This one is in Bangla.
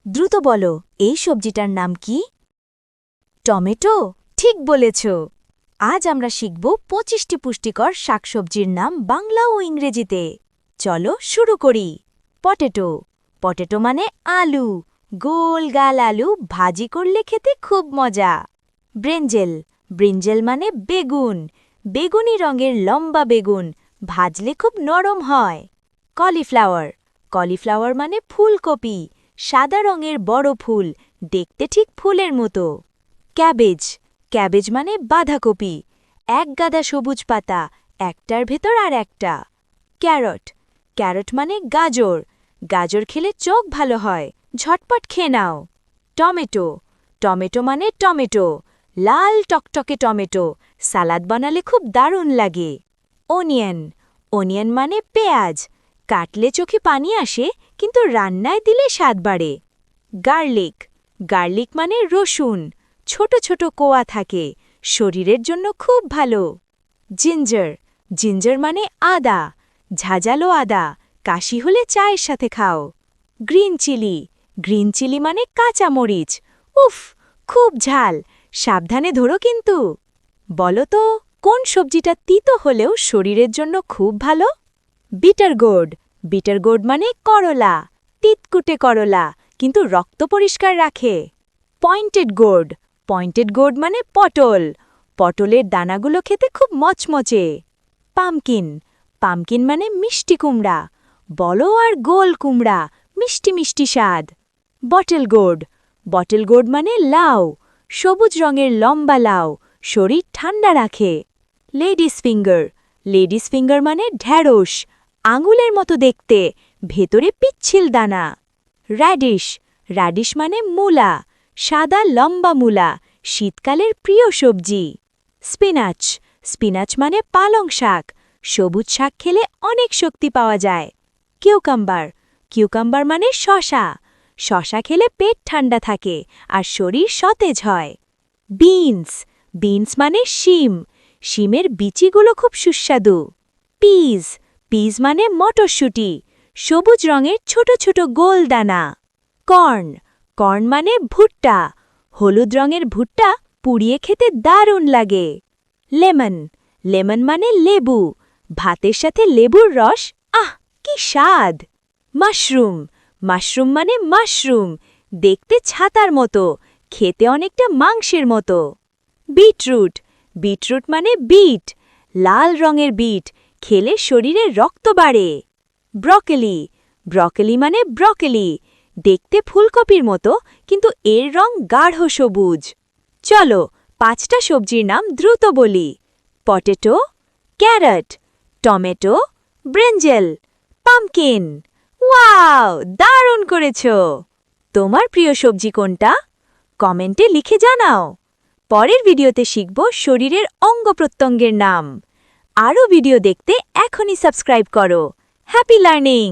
দ্রুত বলো, এই সবজিটার নাম কি? টমেটো? ঠিক বলেছ। আজ আমরা শিখব ২৫টি পুষ্টিকর শাকসবজির নাম বাংলা ও ইংরেজিতে। চলো শুরু করি। পটেটো। পটেটো মানে আলু। গোল গাল আলু ভাজি করলে খেতে খুব মজা। ব্রিঞ্জেল। ব্রিঞ্জেল মানে বেগুন। বেগুনি রঙের লম্বা বেগুন, ভাজলে খুব নরম হয়। কলিফ্লাওয়ার। কলিফ্লাওয়ার মানে ফুলকপি। সাদা রঙের বড় ফুল, দেখতে ঠিক ফুলের মতো। ক্যাবেজ। ক্যাবেজ মানে বাঁধাকপি। এক গাদা সবুজ পাতা, একটার ভেতর আর একটা। ক্যারট। ক্যারট মানে গাজর। গাজর খেলে চোখ ভালো হয়, ঝটপট খেয়ে নাও। টমেটো। টমেটো মানে টমেটো। লাল টকটকে টমেটো, সালাদ বানালে খুব দারুণ লাগে। অনিয়ন। অনিয়ন মানে পেঁয়াজ। কাটলে চোখে পানি আসে, কিন্তু রান্নায় দিলে স্বাদ বাড়ে। গার্লিক। গার্লিক মানে রসুন। ছোট ছোট কোয়া থাকে, শরীরের জন্য খুব ভালো। জিঞ্জার। জিঞ্জার মানে আদা। ঝাঁঝালো আদা, কাশি হলে চায়ের সাথে খাও। Green chilli. গ্রিন চিলি মানে কাঁচা মরিচ। উফ, খুব ঝাল, সাবধানে ধরো কিন্তু। বলো তো, কোন সবজিটা তিতো হলেও শরীরের জন্য খুব ভালো? Bitter gourd. বিটার গোর্ড মানে করলা। তিতকুটে করলা, কিন্তু রক্ত পরিষ্কার রাখে। Pointed gourd. পয়েন্টেড গোর্ড মানে পটল। পটলের দানাগুলো খেতে খুব মচমচে। পামকিন। পামকিন মানে মিষ্টি কুমড়া। বড় আর গোল কুমড়া, মিষ্টি মিষ্টি স্বাদ। Bottle gourd. বটল গোর্ড মানে লাউ। সবুজ রঙের লম্বা লাউ, শরীর ঠান্ডা রাখে। Ladies finger. লেডিস ফিঙ্গার মানে ঢ্যাঁড়স। আঙুলের মতো দেখতে, ভেতরে পিচ্ছিল দানা। র্যাডিশ। র্যাডিশ মানে মূলা। সাদা লম্বা মূলা, শীতকালের প্রিয় সবজি। স্পিনাচ। স্পিনাচ মানে পালং শাক। সবুজ শাক খেলে অনেক শক্তি পাওয়া যায়। কিউকাম্বার। কিউকাম্বার মানে শশা। শশা খেলে পেট ঠান্ডা থাকে আর শরীর সতেজ হয়। বিনস। বিনস মানে শিম। শিমের বিচিগুলো খুব সুস্বাদু। পিজ। পিজ মানে মটরশুঁটি। সবুজ রঙের ছোট ছোট গোল দানা। কর্ন। কর্ন মানে ভুট্টা। হলুদ রঙের ভুট্টা পুড়িয়ে খেতে দারুণ লাগে। লেমন। লেমন মানে লেবু। ভাতের সাথে লেবুর রস, আহ কি স্বাদ! মাশরুম। মাশরুম মানে মাশরুম। দেখতে ছাতার মতো, খেতে অনেকটা মাংসের মতো। বিটরুট। বিটরুট মানে বিট। লাল রঙের বিট, খেলে শরীরে রক্ত বাড়ে। ব্রকলি। ব্রকলি মানে ব্রকলি। দেখতে ফুলকপির মতো, কিন্তু এর রং গাঢ় সবুজ। চলো ৫টা সবজির নাম দ্রুত বলি। Potato, carrot, tomato, brinjal, pumpkin. Wow, দারুণ করেছ! তোমার প্রিয় সবজি কোনটা? কমেন্টে লিখে জানাও। পরের ভিডিওতে শিখব শরীরের অঙ্গপ্রত্যঙ্গের নাম। আরও ভিডিও দেখতে এখনই সাবস্ক্রাইব করো। Happy learning!